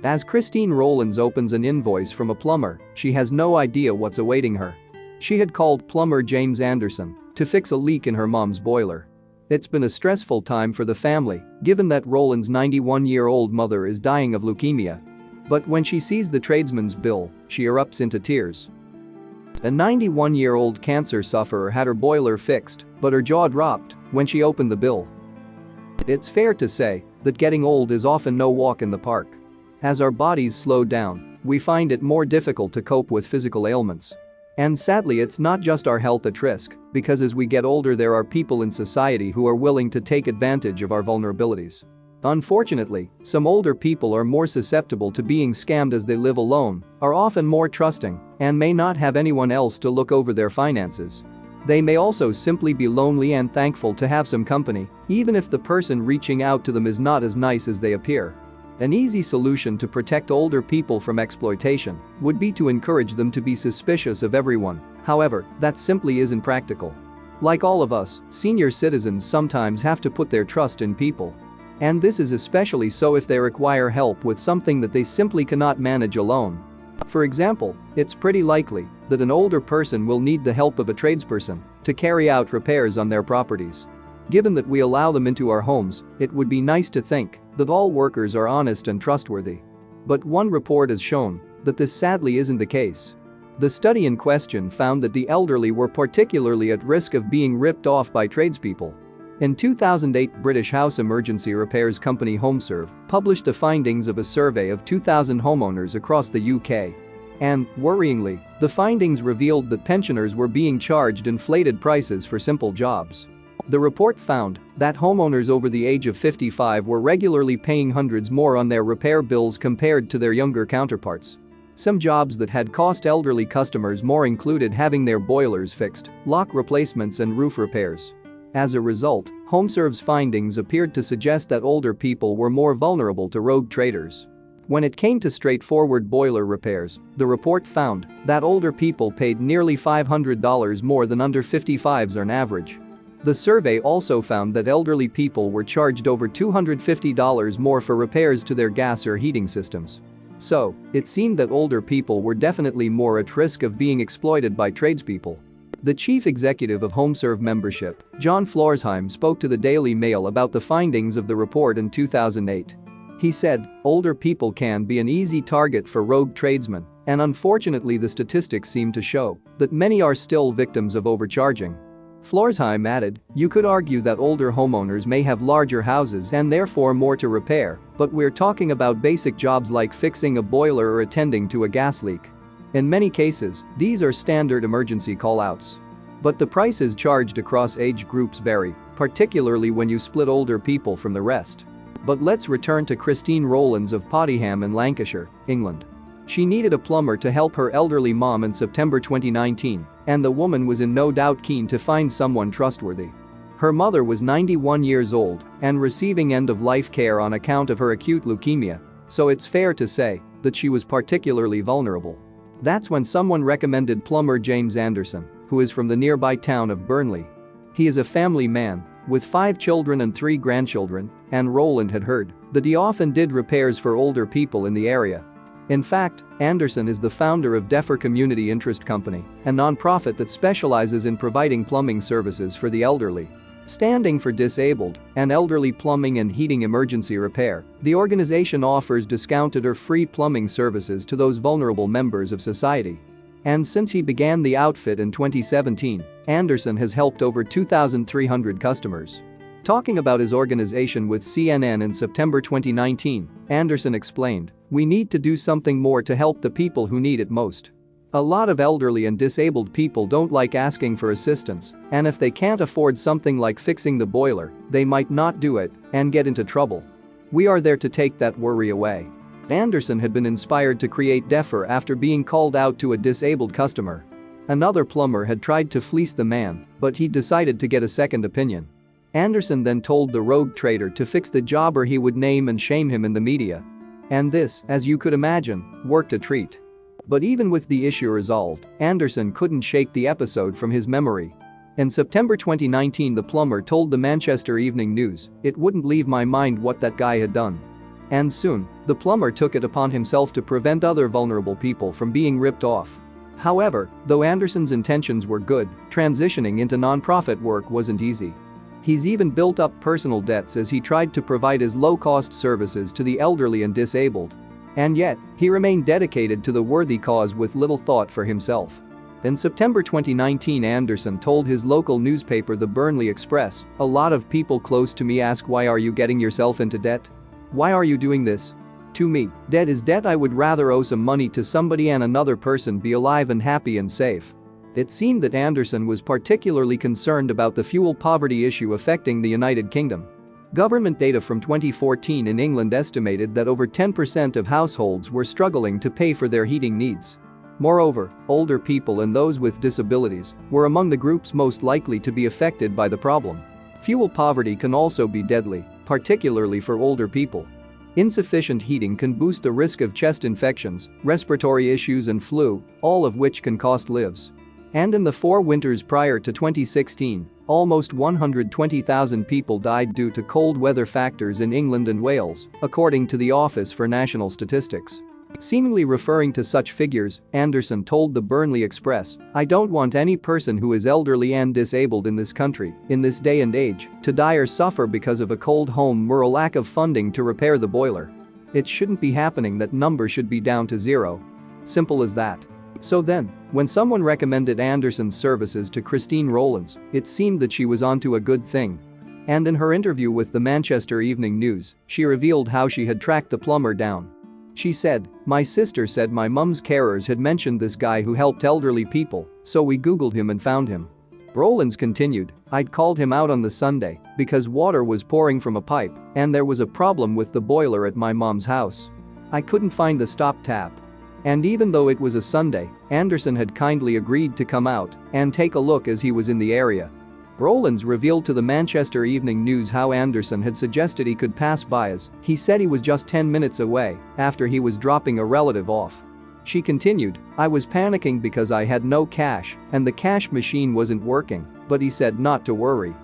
As Christine Rowlands opens an invoice from a plumber, she has no idea what's awaiting her. She had called plumber James Anderson to fix a leak in her mom's boiler. It's been a stressful time for the family, given that Rollins' 91-year-old mother is dying of leukemia. But when she sees the tradesman's bill, she erupts into tears. A 91-year-old cancer sufferer had her boiler fixed, but her jaw dropped when she opened the bill. It's fair to say that getting old is often no walk in the park. As our bodies slow down, we find it more difficult to cope with physical ailments. And sadly, it's not just our health at risk, because as we get older there are people in society who are willing to take advantage of our vulnerabilities. Unfortunately, some older people are more susceptible to being scammed as they live alone, are often more trusting, and may not have anyone else to look over their finances. They may also simply be lonely and thankful to have some company, even if the person reaching out to them is not as nice as they appear. An easy solution to protect older people from exploitation would be to encourage them to be suspicious of everyone. However, that simply isn't practical. Like all of us, senior citizens sometimes have to put their trust in people. And this is especially so if they require help with something that they simply cannot manage alone. For example, it's pretty likely that an older person will need the help of a tradesperson to carry out repairs on their properties. Given that we allow them into our homes, it would be nice to think that all workers are honest and trustworthy. But one report has shown that this sadly isn't the case. The study in question found that the elderly were particularly at risk of being ripped off by tradespeople. In 2008, British house emergency repairs company HomeServe published the findings of a survey of 2,000 homeowners across the UK. And, worryingly, the findings revealed that pensioners were being charged inflated prices for simple jobs. The report found that homeowners over the age of 55 were regularly paying hundreds more on their repair bills compared to their younger counterparts. Some jobs that had cost elderly customers more included having their boilers fixed, lock replacements and roof repairs. As a result, HomeServe's findings appeared to suggest that older people were more vulnerable to rogue traders. When it came to straightforward boiler repairs, the report found that older people paid nearly $500 more than under 55s on average. The survey also found that elderly people were charged over $250 more for repairs to their gas or heating systems. So, it seemed that older people were definitely more at risk of being exploited by tradespeople. The chief executive of HomeServe membership, John Floresheim, spoke to the Daily Mail about the findings of the report in 2008. He said, "Older people can be an easy target for rogue tradesmen, and unfortunately the statistics seem to show that many are still victims of overcharging." Floresheim added, "You could argue that older homeowners may have larger houses and therefore more to repair, but we're talking about basic jobs like fixing a boiler or attending to a gas leak. In many cases, these are standard emergency call-outs. But the prices charged across age groups vary, particularly when you split older people from the rest." But let's return to Christine Rowlands of Pottyham in Lancashire, England. She needed a plumber to help her elderly mom in September 2019, and the woman was in no doubt keen to find someone trustworthy. Her mother was 91 years old and receiving end-of-life care on account of her acute leukemia, so it's fair to say that she was particularly vulnerable. That's when someone recommended plumber James Anderson, who is from the nearby town of Burnley. He is a family man with 5 children and 3 grandchildren, and Roland had heard that he often did repairs for older people in the area. In fact, Anderson is the founder of Defer Community Interest Company, a non-profit that specializes in providing plumbing services for the elderly. Standing for disabled and elderly plumbing and heating emergency repair, the organization offers discounted or free plumbing services to those vulnerable members of society. And since he began the outfit in 2017, Anderson has helped over 2,300 customers. Talking about his organization with CNN in September 2019, Anderson explained, "We need to do something more to help the people who need it most. A lot of elderly and disabled people don't like asking for assistance, and if they can't afford something like fixing the boiler, they might not do it and get into trouble. We are there to take that worry away." Anderson had been inspired to create Defer after being called out to a disabled customer. Another plumber had tried to fleece the man, but he decided to get a second opinion. Anderson then told the rogue trader to fix the job or he would name and shame him in the media. And this, as you could imagine, worked a treat. But even with the issue resolved, Anderson couldn't shake the episode from his memory. In September 2019, the plumber told the Manchester Evening News, "It wouldn't leave my mind what that guy had done. And soon, the plumber took it upon himself to prevent other vulnerable people from being ripped off. However, though Anderson's intentions were good, transitioning into non-profit work wasn't easy. He's even built up personal debts as he tried to provide his low-cost services to the elderly and disabled. And yet, he remained dedicated to the worthy cause with little thought for himself. In September 2019, Anderson told his local newspaper the Burnley Express, "A lot of people close to me ask, why are you getting yourself into debt? Why are you doing this? To me, debt is debt. I would rather owe some money to somebody and another person be alive and happy and safe." It seemed that Anderson was particularly concerned about the fuel poverty issue affecting the United Kingdom. Government data from 2014 in England estimated that over 10% of households were struggling to pay for their heating needs. Moreover, older people and those with disabilities were among the groups most likely to be affected by the problem. Fuel poverty can also be deadly, particularly for older people. Insufficient heating can boost the risk of chest infections, respiratory issues and flu, all of which can cost lives. And in the 4 winters prior to 2016, almost 120,000 people died due to cold weather factors in England and Wales, according to the Office for National Statistics. Seemingly referring to such figures, Anderson told the Burnley Express, "I don't want any person who is elderly and disabled in this country, in this day and age, to die or suffer because of a cold home or a lack of funding to repair the boiler. It shouldn't be happening. That number should be down to 0. Simple as that." So then, when someone recommended Anderson's services to Christine Rowlands, it seemed that she was onto a good thing. And in her interview with the Manchester Evening News, she revealed how she had tracked the plumber down. She said, "My sister said my mum's carers had mentioned this guy who helped elderly people, so we googled him and found him." Rollins continued, "I'd called him out on the Sunday because water was pouring from a pipe and there was a problem with the boiler at my mom's house. I couldn't find the stop tap. And even though it was a Sunday, Anderson had kindly agreed to come out and take a look as he was in the area." Rollins revealed to the Manchester Evening News how Anderson had suggested he could pass by as he said he was just 10 minutes away after he was dropping a relative off. She continued, "I was panicking because I had no cash and the cash machine wasn't working, but he said not to worry."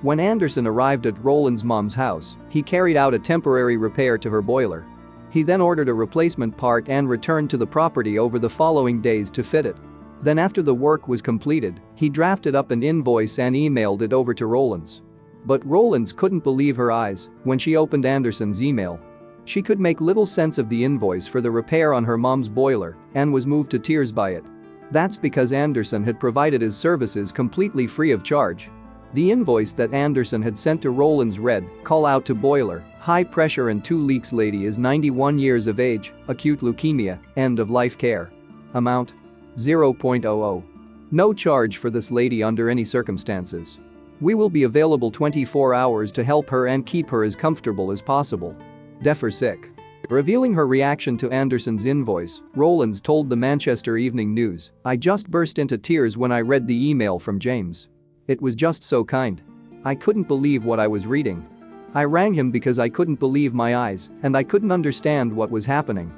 When Anderson arrived at Rollins' mom's house, he carried out a temporary repair to her boiler. He then ordered a replacement part and returned to the property over the following days to fit it. Then after the work was completed, he drafted up an invoice and emailed it over to Rollins. But Rollins couldn't believe her eyes when she opened Anderson's email. She could make little sense of the invoice for the repair on her mom's boiler and was moved to tears by it. That's because Anderson had provided his services completely free of charge. The invoice that Anderson had sent to Rollins read, "Call out to boiler, high pressure and 2 leaks. Lady is 91 years of age, acute leukemia, end of life care. Amount: 0.00. No charge for this lady under any circumstances. We will be available 24 hours to help her and keep her as comfortable as possible. Deaf or sick." Revealing her reaction to Anderson's invoice, Rollins told the Manchester Evening News, "I just burst into tears when I read the email from James. It was just so kind. I couldn't believe what I was reading. I rang him because I couldn't believe my eyes and I couldn't understand what was happening."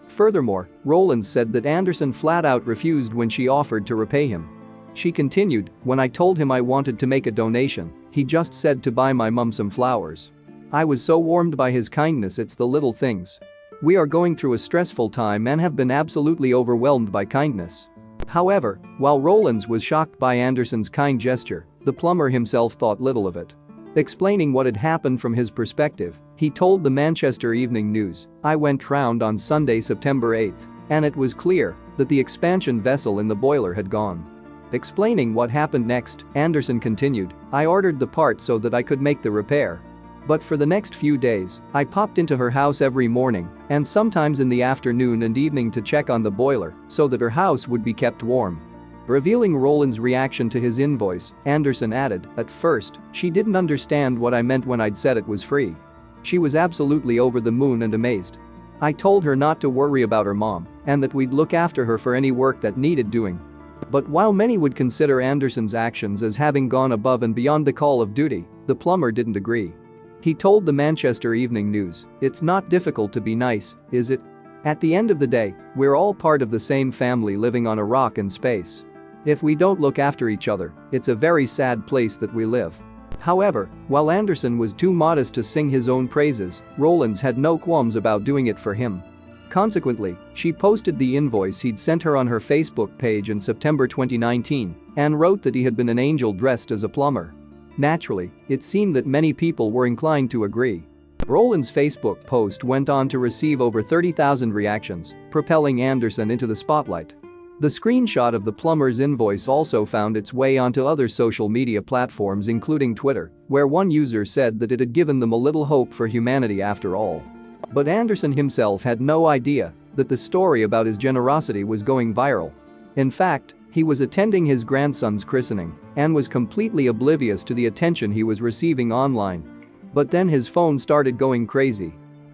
Furthermore, Rollins said that Anderson flat out refused when she offered to repay him. She continued, "When I told him I wanted to make a donation, he just said to buy my mum some flowers. I was so warmed by his kindness. It's the little things. We are going through a stressful time and have been absolutely overwhelmed by kindness." However, while Rollins was shocked by Anderson's kind gesture, the plumber himself thought little of it. Explaining what had happened from his perspective, he told the Manchester Evening News, "I went round on Sunday, September 8th, and it was clear that the expansion vessel in the boiler had gone." Explaining what happened next, Anderson continued, "I ordered the part so that I could make the repair. But for the next few days, I popped into her house every morning and sometimes in the afternoon and evening to check on the boiler so that her house would be kept warm." Revealing Rollins' reaction to his invoice, Anderson added, "At first, she didn't understand what I meant when I'd said it was free. She was absolutely over the moon and amazed. I told her not to worry about her mom and that we'd look after her for any work that needed doing." But while many would consider Anderson's actions as having gone above and beyond the call of duty, the plumber didn't agree. He told the Manchester Evening News, "It's not difficult to be nice, is it? At the end of the day, we're all part of the same family living on a rock in space. If we don't look after each other, it's a very sad place that we live." However, while Anderson was too modest to sing his own praises, Rowlands had no qualms about doing it for him. Consequently, she posted the invoice he'd sent her on her Facebook page in September 2019 and wrote that he had been an angel dressed as a plumber. Naturally, it seemed that many people were inclined to agree. Rowlands' Facebook post went on to receive over 30,000 reactions, propelling Anderson into the spotlight. The screenshot of the plumber's invoice also found its way onto other social media platforms including Twitter, where one user said that it had given them a little hope for humanity after all. But Anderson himself had no idea that the story about his generosity was going viral. In fact, he was attending his grandson's christening and was completely oblivious to the attention he was receiving online. But then his phone started going crazy.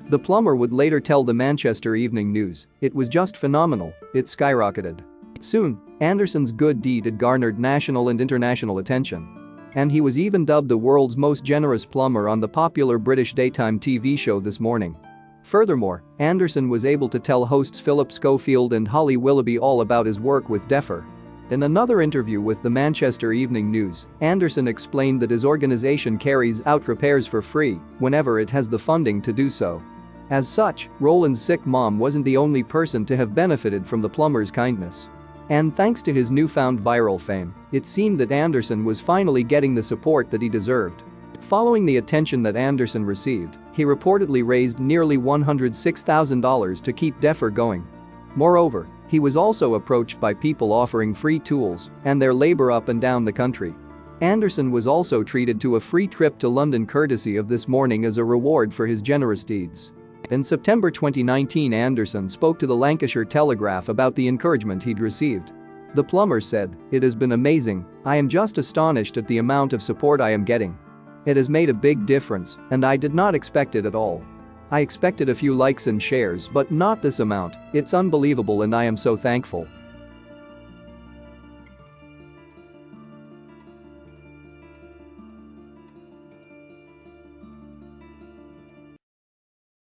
The plumber would later tell the Manchester Evening News, "It was just phenomenal, it skyrocketed." Soon, Anderson's good deed had garnered national and international attention. And he was even dubbed the world's most generous plumber on the popular British daytime TV show This Morning. Furthermore, Anderson was able to tell hosts Philip Schofield and Holly Willoughby all about his work with Deffer. In another interview with the Manchester Evening News, Anderson explained that his organization carries out repairs for free whenever it has the funding to do so. As such, Rowlands' sick mom wasn't the only person to have benefited from the plumber's kindness. And thanks to his newfound viral fame, it seemed that Anderson was finally getting the support that he deserved. Following the attention that Anderson received, he reportedly raised nearly $106,000 to keep Deffer going. Moreover, he was also approached by people offering free tools and their labor up and down the country. Anderson was also treated to a free trip to London courtesy of This Morning as a reward for his generous deeds. In September 2019, Anderson spoke to the Lancashire Telegraph about the encouragement he'd received. The plumber said, "It has been amazing, I am just astonished at the amount of support I am getting. It has made a big difference, and I did not expect it at all. I expected a few likes and shares but not this amount, it's unbelievable and I am so thankful."